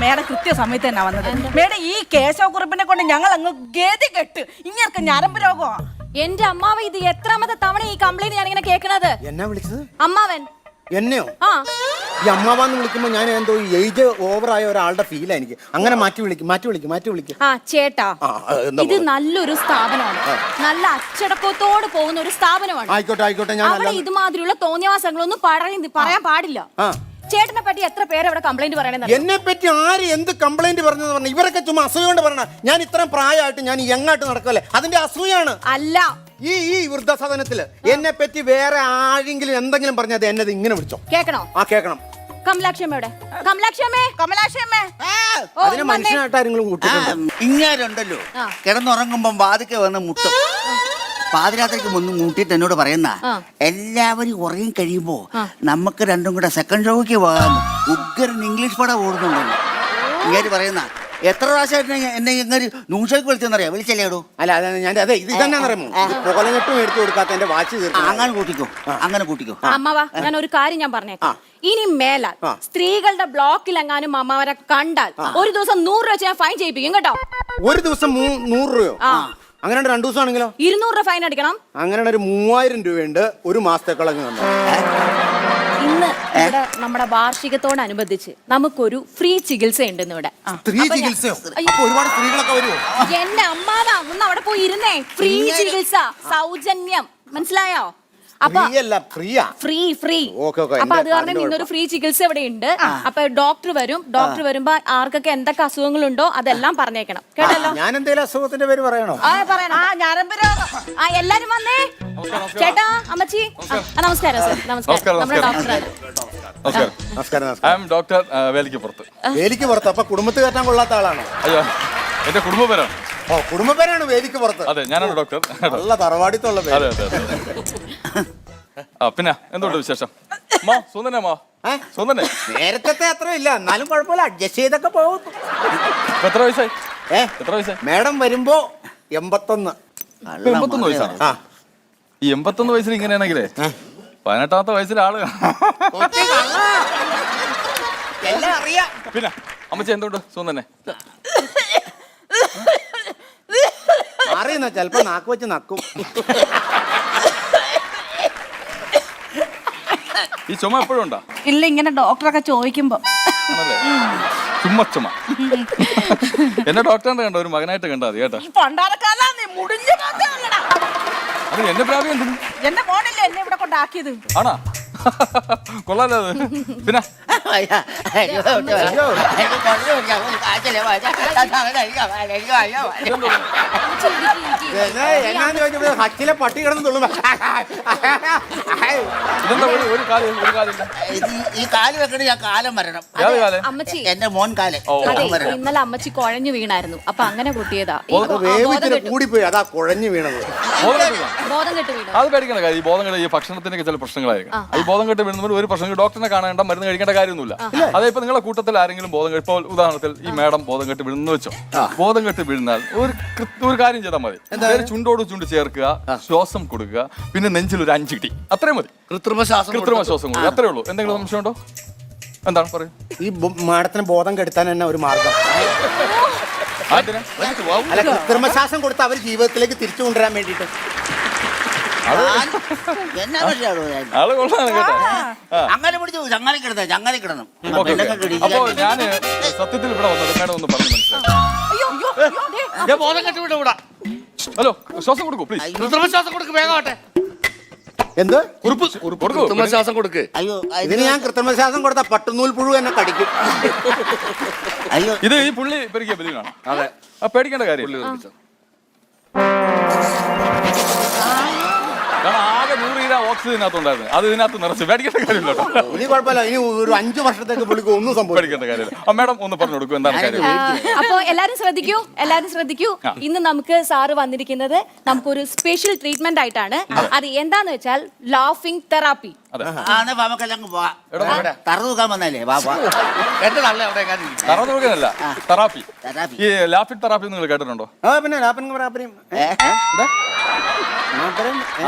Madam കൃത്യസമയത്ത് തന്നെ വന്നത്. മേഡം ഈ കേശവക്കുറിപ്പിനെ കൊണ്ട് ഞങ്ങൾ അങ്ങ് ഗതി കെട്ട് ഇങ്ങനെ ഞരമ്പ് രോഗമാ. എന്റെ അമ്മാവ ഇത് എത്രാമത്തെ തവണ ഈ കംപ്ലൈന്റ് ഞാൻ ഇങ്ങനെ കേൾക്കണത്? എന്നാ വിളിച്ചത്? അമ്മാവൻ. എന്നെയോ? ആ, ഈ അമ്മാവാന്ന് വിളിക്കുമ്പോ ഞാൻ എന്തോ ഏജ് ഓവറായ ഒരാളുടെ ഫീലാ എനിക്ക്. അങ്ങനെ മാറ്റി വിളിക്കും. ആ ചേട്ടാ, ഇത് നല്ലൊരു സ്ഥാപനമാണ്, നല്ല അച്ചടക്കത്തോട് പോകുന്ന ഒരു സ്ഥാപനമാണ്. ആയിക്കോട്ടെ ഞാൻ അവിടെ ഇതുമാതിരിയുള്ള തോന്നിയവാസങ്ങളൊന്നും പറയാൻ പാടില്ല. ചേട്ടനെ പറ്റി എത്ര പേര് അവിടെ കംപ്ലൈന്റ് പറയണേ? എന്നെ പറ്റി ആര് എന്ത് കംപ്ലൈന്റ് പറഞ്ഞെന്ന് പറഞ്ഞ? ഇവരൊക്കെ ചുമ്മാ അസൂയ കൊണ്ട് പറഞ്ഞ. ഞാൻ ഇത്രയും പ്രായമായിട്ട് ഞാൻ യങ്ങായിട്ട് നടക്കല്ലേ, അതിന്റെ അസൂയാണ്. അല്ല, ഈ വൃദ്ധസദനത്തില് എന്നെ പറ്റി വേറെ ആരെങ്കിലും എന്തെങ്കിലും പറഞ്ഞത് എന്നത് ഇങ്ങനെ വിളിച്ചോ? കേക്കണോ? കേക്കണം. കമലാക്ഷമ്മയുടെ അതിന് മനുഷ്യനായിട്ട് ആരെങ്കിലും കൂട്ടിട്ടുണ്ടോ? ഇങ്ങാരുണ്ടല്ലോ കിടന്നുറങ്ങുമ്പം വാതിക്കെ വന്ന് മുട്ടും. പാതിരാത്രിക്ക് മുന്ന് മൂട്ടിട്ട് എന്നോട് പറയുന്ന എല്ലാവരും ഉറങ്ങി കഴിയുമ്പോ നമുക്ക് രണ്ടും കൂടെ സെക്കൻഡ് ഷോയ്ക്ക് പോകാന്ന് ഉഗ്രൻ ഇംഗ്ലീഷ് പടം ഓടുന്നുണ്ടല്ലോ. ഇങ്ങനെ പറയുന്ന എത്ര പ്രാവശ്യമായിട്ട് എന്നെ ഇങ്ങനെ ന്യൂഷോയ്ക്ക് വിളിച്ചെന്നറിയാം. വിളിച്ചല്ലേടോ? അല്ല അതെ ഇത് തന്നെ അറിയാമോ? പുകലഞ്ഞിട്ടും എടുത്തു കൊടുക്കാത്ത എന്റെ വാച്ച് തീർക്കും. അങ്ങനെ കൂട്ടിക്കോ. അമ്മവാ, ഞാൻ ഒരു കാര്യം ഞാൻ പറഞ്ഞേക്കാം. ഇനി മേലാൽ സ്ത്രീകളുടെ ബ്ലോക്കിൽ എങ്ങാനും അമ്മവരെ കണ്ടാൽ ഒരു ദിവസം 100 രൂപ വെച്ച് ഞാൻ ഫൈൻ ചെയ്യിപ്പിക്കും കേട്ടോ. ഒരു ദിവസം 100 രൂപയോ? അങ്ങനെ 2 ദിവസം ആണെങ്കിലോ 200 രൂപ ഫൈൻ അടിക്കണം. അങ്ങനെ ഒരു 3000 രൂപയുണ്ട് ഒരു മാസത്തേക്കുള്ള. ഇന്ന് ഇവിടെ നമ്മുടെ വാർഷികത്തോടനുബന്ധിച്ച് നമുക്കൊരു ഫ്രീ ചികിത്സ ഉണ്ടെന്ന് ഇവിടെ. ഒരുപാട് സ്ത്രീകളൊക്കെ വരുമോ? എന്റെ അമ്മാവാ, ഒന്ന് അവിടെ പോയി ഇരുന്നേ. ഫ്രീ ചികിത്സ, സൗജന്യം, മനസ്സിലായോ? ഫ്രീ. അപ്പൊ അത് കാരണം ഇന്നൊരു ഫ്രീ ചികിത്സ ഇവിടെ ഉണ്ട്. അപ്പൊ ഡോക്ടർ വരുമ്പോ ആർക്കൊക്കെ എന്തൊക്കെ അസുഖങ്ങളുണ്ടോ അതെല്ലാം പറഞ്ഞേക്കണം കേട്ടല്ലോ. ഞാൻ എന്തെങ്കിലും അസുഖത്തിന്റെ പേര് പറയണോ? എല്ലാരും വന്നേ. ചേട്ടാ, അമ്മച്ചി, നമസ്കാരം സർ. നമസ്കാരം. നമ്മുടെ ഡോക്ടറാണ്. ഡോക്ടർ വേലിക്കുപുറത്ത്. വേലിക്കുപുറത്ത്? അപ്പൊ കുടുംബത്തിൽ കയറ്റാൻ കൊള്ളാത്ത ആളാണ്? അയ്യോ, എന്റെ കുടുംബ പേരാണ്. കുടുംബ പേരാണ് വേലിക്കുപുറത്ത്? അതെ, ഞാനാണ് ഡോക്ടർ. നല്ല തറവാടിത്തുള്ള പേര്. പിന്നെ എന്തുകൊണ്ട് വിശേഷം? നേരത്തെ അത്ര ഇല്ല, എന്നാലും കുഴപ്പമില്ല, അഡ്ജസ്റ്റ് ചെയ്തൊക്കെ പോകും. എത്ര വയസ്സായി? മേഡം വരുമ്പോ 81. 81 വയസ്സാണ്. ഈ 81 വയസ്സിൽ ഇങ്ങനെയാണെങ്കിലേ 18ാമത്തെ വയസ്സിലെ ആള്. പിന്നെ അമ്മച്ചി എന്തുകൊണ്ട് സുഖം തന്നെ? അറിയുന്ന ചെലപ്പോ നാക്ക് വെച്ച് നക്കും. ഈ ചുമ എപ്പോഴും ഉണ്ടോ? ഇല്ല, ഇങ്ങനെ ഡോക്ടറൊക്കെ ചോദിക്കുമ്പോ ചുമ. എന്നെ ഡോക്ടറിനെ കണ്ടോ? ഒരു മകനായിട്ട് കണ്ടാ മതി കേട്ടോ. അത് എന്നെ പ്രാവി എന്തിനു? എന്റെ മോനല്ലേ എന്നെ ഇവിടെ കൊണ്ടാക്കിയത്. ആണോ? കൊള്ളാലോ അത്. പിന്നെ ഹച്ചിലെ പട്ടി കിടന്നു. ഈ കാല് വെക്കണ ഞാൻ കാലം വരണം. അമ്മച്ചി, എന്റെ മോൻ കാലം. ഇന്നലെ അമ്മച്ചി കുഴഞ്ഞു വീണായിരുന്നു. അപ്പൊ അങ്ങനെ പൊട്ടിയതാ. കൂടിപ്പോയി, അതാ കുഴഞ്ഞു വീണത്. ബോധം കെട്ട് വീണു. അത് പേടിക്കേണ്ട കാര്യം. ഈ ബോധം കെട്ട് ഈ ഭക്ഷണത്തിന്റെ ചില പ്രശ്നങ്ങളായിരിക്കും. ഈ ബോധം കെട്ട് വീഴുന്നവർ ഒരു പ്രശ്നം ഡോക്ടറിനെ കാണേണ്ട, മരുന്ന് കഴിക്കേണ്ട കാര്യമൊന്നുമില്ല. അതായത് ഇപ്പൊ നിങ്ങളെ കൂട്ടത്തിൽ ആരെങ്കിലും ബോധം കെട്ട്, ഇപ്പോൾ ഉദാഹരണത്തിൽ ഈ മേഡം ബോധം കെട്ട് വീഴുന്നു വെച്ചോ. ബോധം കെട്ട് വീഴുന്നാൽ ഒരു കാര്യം ചെയ്താൽ മതി. ചുണ്ടോട് ചുണ്ട് ചേർക്കുക, ശ്വാസം കൊടുക്കുക, പിന്നെ നെഞ്ചിൽ ഒരു 5 ഇടി, അത്രയും മതി. കൃത്രിമ ശ്വാസം കൊടുക്കുക, അത്രേ ഉള്ളൂ. എന്തെങ്കിലും സംശയം ഉണ്ടോ? എന്താണ് പറയൂ. ഈ മാഡത്തിന് ബോധം കെടുത്താൻ തന്നെ ഒരു മാർഗം. അല്ല, കൃത്രിമ ശ്വാസം കൊടുത്ത് അവർ ജീവിതത്തിലേക്ക് തിരിച്ചു കൊണ്ടുവരാൻ വേണ്ടിട്ട്. അങ്ങനെ പിടിച്ചു ചങ്ങാലി കിടണം. അപ്പോ ഞാന് സത്യത്തിൽ ഇവിടെ വന്നത് മേഡം ഒന്ന് പറഞ്ഞു മനസ്സിലാക്കി. ബോധം കെട്ടി വിടാ. ഹലോ, ശ്വാസം കൊടുക്കൂ പ്ലീസ്. ശ്വാസം കൊടുക്ക്, വേഗമാട്ടെ. എന്ത് ശ്വാസം കൊടുക്ക്? അയ്യോ, ഇതിന് ഞാൻ കൃത്രിമ ശ്വാസം കൊടുത്ത പട്ടുനൂൽ പുഴു എന്നെ കടിക്കും. അയ്യോ, ഇത് ഈ പുള്ളി പെരുക്കിയ ബലിയാണ്. അതെ, പേടിക്കേണ്ട കാര്യം. കാരണം ആകെ 100 ഗ്രാം ഓക്സിജൻ ഇതിനകത്തുണ്ടായിരുന്നു. അത് ഇതിനകത്ത് നിറച്ച് പേടിക്കേണ്ട കാര്യമില്ല. ഇനി കുഴപ്പമില്ല, ഇനി ഒരു 5 വർഷത്തേക്ക് പുള്ളിക്ക് ഒന്നും സംഭവിക്കേണ്ട കാര്യമില്ല. മേഡം ഒന്ന് പറഞ്ഞു കൊടുക്കും എന്താണ് കാര്യം. അപ്പൊ എല്ലാരും ശ്രദ്ധിക്കൂ. ഇന്ന് നമുക്ക് സാറ് വന്നിരിക്കുന്നത് നമുക്കൊരു സ്പെഷ്യൽ ട്രീറ്റ്മെന്റ് ആയിട്ടാണ്. അത് എന്താന്ന് വെച്ചാൽ ലാഫിംഗ് തെറാപ്പി. തറന്നുക്കാൻ വന്നല്ലേ? തറന്നുകാനല്ല, തെറാപ്പി. ഈ ലാഫിംഗ് തെറാപ്പി നിങ്ങൾ കേട്ടിട്ടുണ്ടോ? പിന്നെ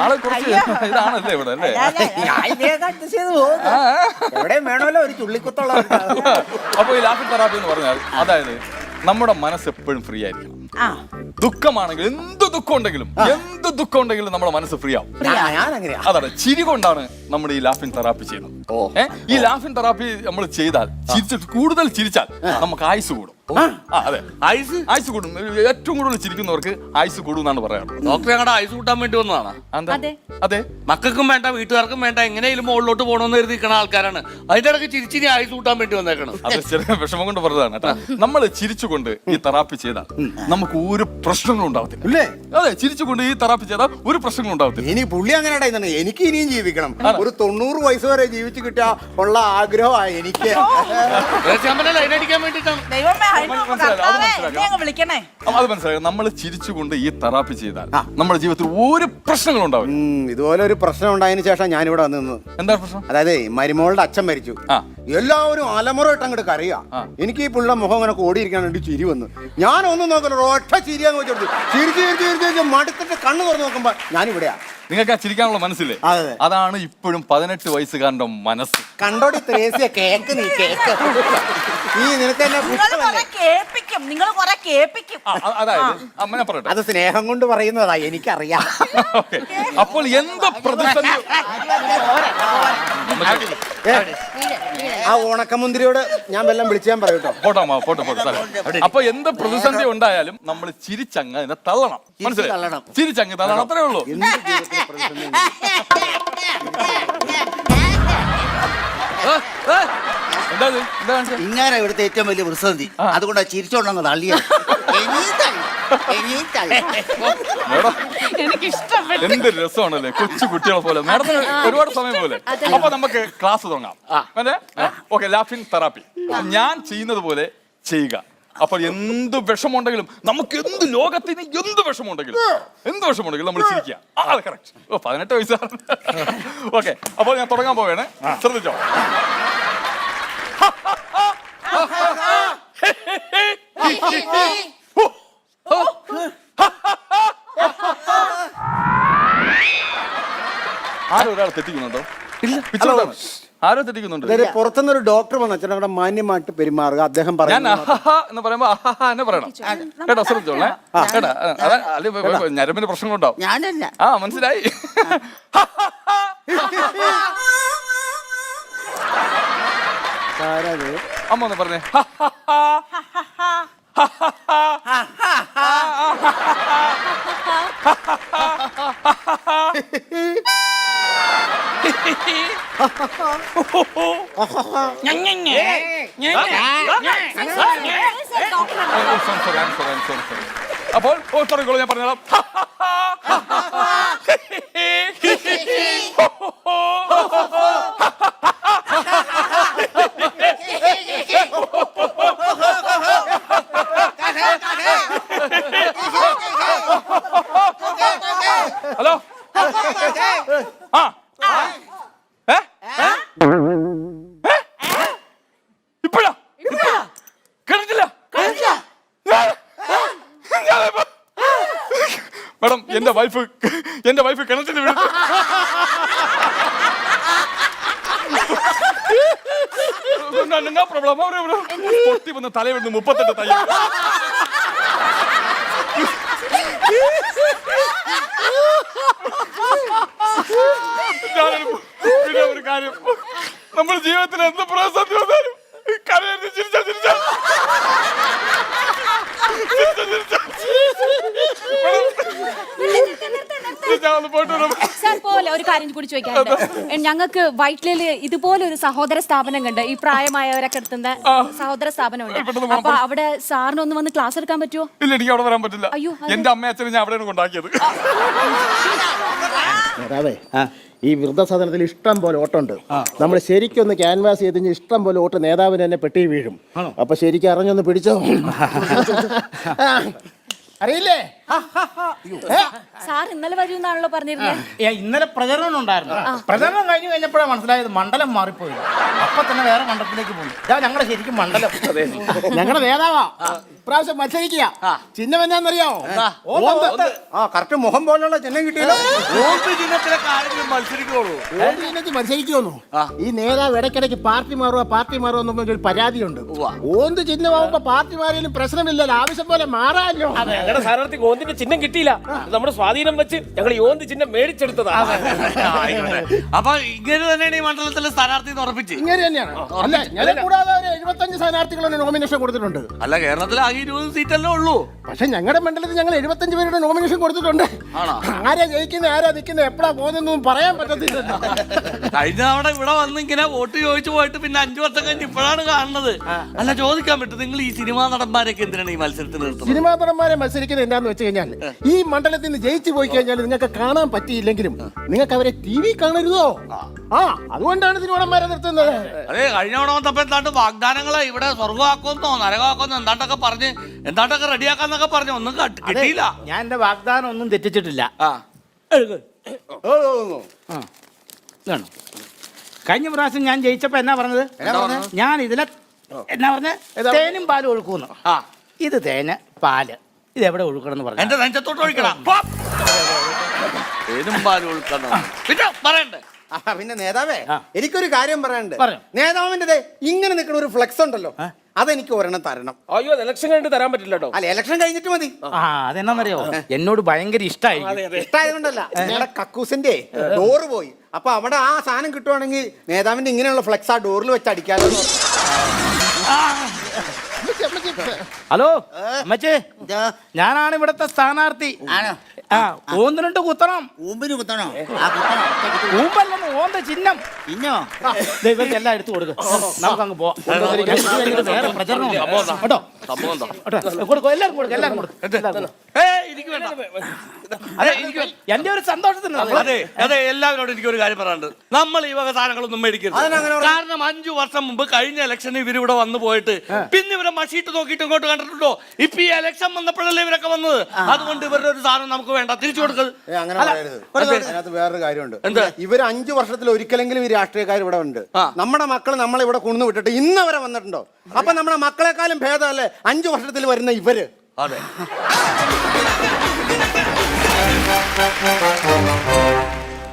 ആള് കുറച്ച് ഇതാണല്ലേ ഇവിടെ അല്ലേ? എവിടെയും വേണമല്ലോ ഒരു ചുള്ളിക്കുത്തുള്ള അപ്പൊ ഈ ലാഫിംഗ് തെറാപ്പി എന്ന് പറഞ്ഞാൽ അതായത് നമ്മുടെ മനസ്സ് എപ്പോഴും ഫ്രീ ആയിരിക്കണം. ദുഃഖമാണെങ്കിലും എന്ത് ദുഃഖം ഉണ്ടെങ്കിലും നമ്മുടെ മനസ്സ് ഫ്രീ ആവും. അതാണ് ചിരി കൊണ്ടാണ് നമ്മൾ ഈ ലാഫിംഗ് തെറാപ്പി ചെയ്യുന്നത്. ഈ ലാഫിംഗ് തെറാപ്പി നമ്മൾ ചെയ്താൽ കൂടുതൽ ചിരിച്ചാൽ നമുക്ക് ആയുസ് കൂടും. അതെ, ആയുസ് കൂടും. ഏറ്റവും കൂടുതൽ ചിരിക്കുന്നവർക്ക് ആയുസ് കൂടും എന്നാണ് പറയാറ്. ഡോക്ടർ ഞങ്ങളുടെ ആയുസ് കൂട്ടാൻ വേണ്ടി വന്നതാണ്. അതെ, മക്കൾക്കും വേണ്ട വീട്ടുകാർക്കും വേണ്ട എങ്ങനെയും മുകളിലോട്ട് പോകണമെന്ന് കരുതി നിൽക്കുന്ന ആൾക്കാരാണ്. അതിന്റെ ഇടയ്ക്ക് ചിരിച്ചിരി ആയുസ് കൂട്ടാൻ വേണ്ടി വന്നേക്കണം. അത് ചെറിയ വിഷമം കൊണ്ട് പറഞ്ഞതാണ് കേട്ടോ. നമ്മൾ ചിരിച്ചുകൊണ്ട് ഈ തെറാപ്പി ചെയ്താൽ നമുക്ക് ഒരു പ്രശ്നങ്ങളും ഉണ്ടാവത്തില്ല. അതെ, ചിരിച്ചുകൊണ്ട് ഈ തെറാപ്പി ചെയ്താൽ ഒരു പ്രശ്നങ്ങളും ഉണ്ടാവത്തില്ല. ഇനി പുള്ളി അങ്ങനെ എനിക്ക് ഇനിയും ജീവിക്കണം. ഒരു 90 വയസ്സ് വരെ ജീവിച്ചു കിട്ടിയ ഉള്ള ആഗ്രഹമാണ് എനിക്ക്. ലൈനടിക്കാൻ വേണ്ടിട്ടാണ്. അത് മനസ്സിലായി. നമ്മൾ ചിരിച്ചുകൊണ്ട് ഈ തെറാപ്പി ചെയ്താൽ നമ്മുടെ ജീവിതത്തിൽ ഒരു പ്രശ്നങ്ങളും ഉണ്ടാവും. ഇതുപോലെ ഒരു പ്രശ്നം ഉണ്ടായതിനു ശേഷം ഞാനിവിടെ വന്ന് നിന്നത്. എന്താ പ്രശ്നം? അതായത് മരുമോളുടെ അച്ഛൻ മരിച്ചു. എല്ലാവരും അലമുറയിട്ട് അങ്ങോട്ട് കരയാ. എനിക്ക് ഈ പുള്ള മുഖം അങ്ങനെ കോടിയിരിക്കാൻ വേണ്ടി ചിരി വന്നു. ഞാനൊന്നും നോക്കല്ലോ, ഒറ്റ ചിരിയാന്ന് വെച്ചെടുത്തു. ചിരിച്ച് മടുത്തിട്ട് കണ്ണു തുറന്ന് നോക്കുമ്പോ ഞാനിവിടെയാ. നിങ്ങൾക്ക് ആ ചിരിക്കാനുള്ള മനസ്സില്ലേ? അതാണ് ഇപ്പോഴും 18 വയസ്സുകാരന്റെ മനസ്സ്. കണ്ടോടി ത്രേസ്യ കേക്ക് നീ കേക്ക് നിനക്ക് അതായത് അമ്മനെ പറയട്ടെ, അത് സ്നേഹം കൊണ്ട് പറയുന്നതാ, എനിക്കറിയാം. അപ്പോൾ എന്ത് പ്രതിസന്ധി ആ ഉണക്കമുന്തിരിയോട് ഞാൻ വെള്ളം വിളിച്ചാൻ പറയൂട്ടോ. പോട്ടെ. അപ്പൊ എന്ത് പ്രതിസന്ധി ഉണ്ടായാലും നമ്മൾ ചിരിച്ചങ്ങ് അതിനെ തള്ളണം. മനസ്സിലായി? ചിരിച്ചങ്ങ് തള്ളണം, അത്രേ ഉള്ളൂ. ഇങ്ങനെ ഇവിടുത്തെ ഏറ്റവും വലിയ പ്രതിസന്ധി. അതുകൊണ്ട് ചിരിച്ചോണ്ടങ്ങ് തള്ളിയ എന്ത് രസമാണല്ലേ കൊച്ചു കുട്ടികളെ പോലെ. മേഡത്തിന് ഒരുപാട് സമയം പോലെ. അപ്പൊ നമുക്ക് ക്ലാസ് തുടങ്ങാം. ഓക്കെ, ലാഫിംഗ് തെറാപ്പി ഞാൻ ചെയ്യുന്നത് പോലെ ചെയ്യുക. അപ്പോൾ എന്ത് വിഷമമുണ്ടെങ്കിലും നമുക്ക് ലോകത്തിന് എന്ത് വിഷമമുണ്ടെങ്കിലും നമ്മൾ ചിരിക്കുക. അത് കറക്റ്റ്. 18 വയസ്സാണ്. ഓക്കെ, അപ്പോൾ ഞാൻ തുടങ്ങാൻ പോവുകയാണ്. ശ്രദ്ധിച്ചോ. ആരോ ഒരാൾ തെറ്റിക്കുന്നുണ്ടോ? ആരോ തെറ്റിക്കുന്നുണ്ട്. പുറത്തുനിന്നൊരു ഡോക്ടർ വന്ന അവിടെ മാന്യമായിട്ട് പെരുമാറുക. അദ്ദേഹം ഞാൻ എന്ന് പറയുമ്പോ എന്നെ പറയണം കേട്ടോ. ശ്രദ്ധിച്ചോളേ കേട്ടാ. അല്ലെ ഞരമ്പിന് പ്രശ്നങ്ങളുണ്ടാവും. ഞാനല്ല. മനസ്സിലായി. അമ്മ ഒന്ന് പറഞ്ഞേ. അപ്പോൾ തുടങ്ങിക്കോളൂ, ഞാൻ പറഞ്ഞോളാം. ഹലോ, ഇപ്പോഴാ കിടന്നില്ല മേഡം. എന്റെ വൈഫ് കിണറ്റിൽ വീണു. പൊട്ടി വന്ന് തല വീഴുന്നു. 38 തയ്യ. ഒരു കാര്യം, നമ്മുടെ ജീവിതത്തിൽ എന്ത് പ്രതിസന്ധി വന്നാലും കരയരുത്. ചിരിച്ചാ സാർ പോലെ ഒരു കാര്യം കൂടി ചോദിക്കാറുണ്ട്. ഞങ്ങൾക്ക് വൈറ്റ്ലയില് ഇതുപോലെ ഒരു സഹോദര സ്ഥാപനം കണ്ട് ഈ പ്രായമായവരൊക്കെ എടുത്തുന്ന സഹോദര സ്ഥാപനമുണ്ട്. അപ്പൊ അവിടെ സാറിന് ഒന്ന് വന്ന് ക്ലാസ് എടുക്കാൻ പറ്റുമോ? ഇല്ല, എനിക്ക് അവിടെ വരാൻ പറ്റില്ല. എന്റെ അമ്മ അച്ഛനെ ഞാൻ അവിടെയാണ് കൊണ്ടാക്കിയത്. അതെ, ഈ വൃദ്ധസദനത്തിൽ ഇഷ്ടം പോലെ ഓട്ടുണ്ട്. നമ്മൾ ശരിക്കും ഒന്ന് ക്യാൻവാസ് ചെയ്ത് ഇഷ്ടം പോലെ ഓട്ട് നേതാവിന് തന്നെ പെട്ടി വീഴും. അപ്പൊ ശരിക്കും അറിഞ്ഞൊന്ന് പിടിച്ചോ. അറിയില്ലേ? സാർ ഇന്നലെ വരുമെന്നാണല്ലോ പറഞ്ഞിരുന്നത്. ഇന്നലെ പ്രചരണം ഉണ്ടായിരുന്നു. പ്രചരണം കഴിഞ്ഞപ്പോഴാണ് മനസ്സിലായത് മണ്ഡലം മാറിപ്പോയി. അപ്പൊ തന്നെ വേറെ മണ്ഡലത്തിലേക്ക് പോയി. ഇതാ ഞങ്ങളുടെ ശരിക്കും മണ്ഡലം. ഞങ്ങളുടെ നേതാവാ ഇപ്രാവശ്യം മത്സരിക്കുക. ചിഹ്നം എന്നാന്നറിയാമോ? കറക്റ്റ് മുഖം പോലുള്ള ചിഹ്നം കിട്ടിയല്ലോ. വോട്ട് ചിഹ്നത്തിലൊക്കെ ആരെങ്കിലും മത്സരിക്കുള്ളൂ. മത്സരിക്കുമെന്നു ഈ നേതാവ് ഇടയ്ക്കിടയ്ക്ക് പാർട്ടി മാറുക എന്നൊരു പരാതിയുണ്ട്. ഓന്ത് ചിഹ്നമാകുമ്പോ പാർട്ടി മാറിയാലും പ്രശ്നമില്ലല്ലോ, ആവശ്യം പോലെ മാറാമല്ലോ. ഞങ്ങളുടെ സ്ഥാനാർത്ഥിക്ക് ഓന്തിന്റെ ചിഹ്നം കിട്ടിയില്ല. നമ്മുടെ സ്വാധീനം വെച്ച് ഞങ്ങൾ ഈ ഓന്ത് ചിഹ്നം മേടിച്ചെടുത്തതാണ്. അപ്പൊ ഇങ്ങനെ തന്നെയാണ് ഈ മണ്ഡലത്തിലെ സ്ഥാനാർത്ഥി എന്ന് ഉറപ്പിച്ച്. ഇങ്ങനെ തന്നെയാണ്. അല്ല ഞാൻ കൂടാതെ ഒരു 75 സ്ഥാനാർത്ഥികളുടെ നോമിനേഷൻ കൊടുത്തിട്ടുണ്ട്. അല്ല, കേരളത്തിൽ ആകെ 20 സീറ്റല്ലേ ഉള്ളൂ. പക്ഷെ ഞങ്ങളുടെ മണ്ഡലത്തിൽ ഞങ്ങൾ 75 പേരുടെ നോമിനേഷൻ കൊടുത്തിട്ടുണ്ട്. ആരാ ജയിക്കുന്നത് ആരാ നിൽക്കുന്നത് എപ്പോഴാ പോകുന്നതെന്നും പറയാൻ പറ്റത്തില്ല. കഴിഞ്ഞ തവണ ഇവിടെ വന്ന് ഇങ്ങനെ വോട്ട് ചോദിച്ചു പോയിട്ട് പിന്നെ 5 വർഷം കഴിഞ്ഞ് ഇപ്പോഴാണ് കാണുന്നത്. അല്ല, ചോദിക്കാൻ പറ്റും, നിങ്ങൾ ഈ സിനിമാ നടന്മാരൊക്കെ എന്തിനാണ് ഈ മത്സരത്തിന് നിർത്തുന്നത്? സിനിമാ നടന്മാരെ മത്സരിക്കുന്നത് എന്താന്ന് വെച്ച് കഴിഞ്ഞാൽ ഈ മണ്ഡലത്തിൽ നിന്ന് ജയിച്ചു പോയി കഴിഞ്ഞാൽ നിങ്ങൾക്ക് കാണാൻ പറ്റിയില്ലെങ്കിലും നിങ്ങൾക്ക് അവരെ TV കാണരുതോ? അതുകൊണ്ടാണ് സിനിമാടന്മാരെ നിർത്തുന്നത്. അതെ, കഴിഞ്ഞ തവണ വന്നപ്പോ എന്താണ്ട് വാഗ്ദാനങ്ങളെ ഇവിടെ സ്വർഗമാക്കുമെന്നോ നരകമാക്കുമെന്നോ എന്താണ്ടൊക്കെ റെഡിയാക്കാന്നൊക്കെ പറഞ്ഞു. ഒന്നും കിട്ടിയില്ല. ഞാൻ എന്റെ വാഗ്ദാനം ഒന്നും തെറ്റിച്ചിട്ടില്ല. കഴിഞ്ഞ പ്രാവശ്യം ഞാൻ ജയിച്ചപ്പോ എന്നാ പറഞ്ഞത്? ഞാൻ ഇതിലെ എന്നാ പറഞ്ഞ തേനും പാലും ഒഴുക്കുന്നു. ഇത് തേന് പാല് ഇത് എവിടെ ഒഴുക്കണം എന്ന് പറഞ്ഞു. എന്റെ നെഞ്ചത്തോട്ട് ഒഴിക്കണം. തേനും പാലും ഒഴുക്കണം പിന്നെ പറയണ്ടേ? പിന്നെ നേതാവേ, എനിക്കൊരു കാര്യം പറയാനുണ്ട്. നേതാവിന്റെ ഇങ്ങനെ നിൽക്കുന്ന ഒരു ഫ്ലെക്സ് ഉണ്ടല്ലോ, അതെനിക്ക് ഒരെണ്ണം തരണം. അയ്യോ, ഇലക്ഷൻ കഴിഞ്ഞിട്ട് തരാൻ പറ്റില്ല കേട്ടോ. അല്ല, ഇലക്ഷൻ കഴിഞ്ഞിട്ട് മതി. അതെന്നാന്നറിയോ, എന്നോട് ഭയങ്കര ഇഷ്ടമായതുകൊണ്ടല്ല, ഞങ്ങളുടെ കക്കൂസിന്റെ ഡോറ് പോയി. അപ്പൊ അവിടെ ആ സാധനം കിട്ടുവാണെങ്കിൽ നേതാവിന്റെ ഇങ്ങനെയുള്ള ഫ്ലെക്സ് ആ ഡോറിൽ വെച്ച് അടിക്കാലോ. ഹലോ അമ്മച്ചേ, ഞാനാണ് ഇവിടത്തെ സ്ഥാനാർത്ഥി. ഓന്തിനിട്ട് കുത്തണം. ഊമ്പിന് കുത്തണോ? ഊമ്പല്ലെന്ന് ഓന്ത ചിഹ്നം. ഇവർക്ക് എല്ലാം എടുത്തു കൊടുക്കും. നമുക്ക് അങ്ങ് പോവാം. വേറെ പ്രചരണം കേട്ടോ. കൊടുക്കും, എല്ലാവർക്കും കൊടുക്കും, എല്ലാവർക്കും കൊടുക്കും. എന്റെ ഒരു സന്തോഷത്തിന് അതെ, എല്ലാവരോടും എനിക്കൊരു കാര്യം പറയാനുണ്ട്. നമ്മൾ ഈ വക സാധനങ്ങളൊന്നും മേടിക്കരുത്. കാരണം 5 വർഷം മുമ്പ് കഴിഞ്ഞ ഇലക്ഷന് ഇവരിവിടെ വന്നു പോയിട്ട് പിന്നെ ഇവരെ മഷീട്ട് നോക്കിയിട്ട് ഇങ്ങോട്ട് കണ്ടിട്ടുണ്ടോ? ഇപ്പൊ ഈ ഇലക്ഷൻ വന്നപ്പോഴല്ലേ ഇവരൊക്കെ വന്നത്. അതുകൊണ്ട് ഇവരുടെ ഒരു സാധനം നമുക്ക് വേണ്ട, തിരിച്ചു കൊടുക്കുന്നത്. അങ്ങനെ പറയരുത്. അതിനകത്ത് വേറൊരു കാര്യമുണ്ട്. ഇവര് 5 വർഷത്തിൽ ഒരിക്കലെങ്കിലും ഈ രാഷ്ട്രീയക്കാർ ഇവിടെ ഉണ്ട്. നമ്മുടെ മക്കൾ നമ്മളെ ഇവിടെ കൊണ്ടു വിട്ടിട്ട് ഇന്ന് വരെ വന്നിട്ടുണ്ടോ? അപ്പൊ നമ്മുടെ മക്കളെക്കാളും ഭേദമല്ലേ 5 വർഷത്തിൽ വരുന്ന ഇവര്? അതെ.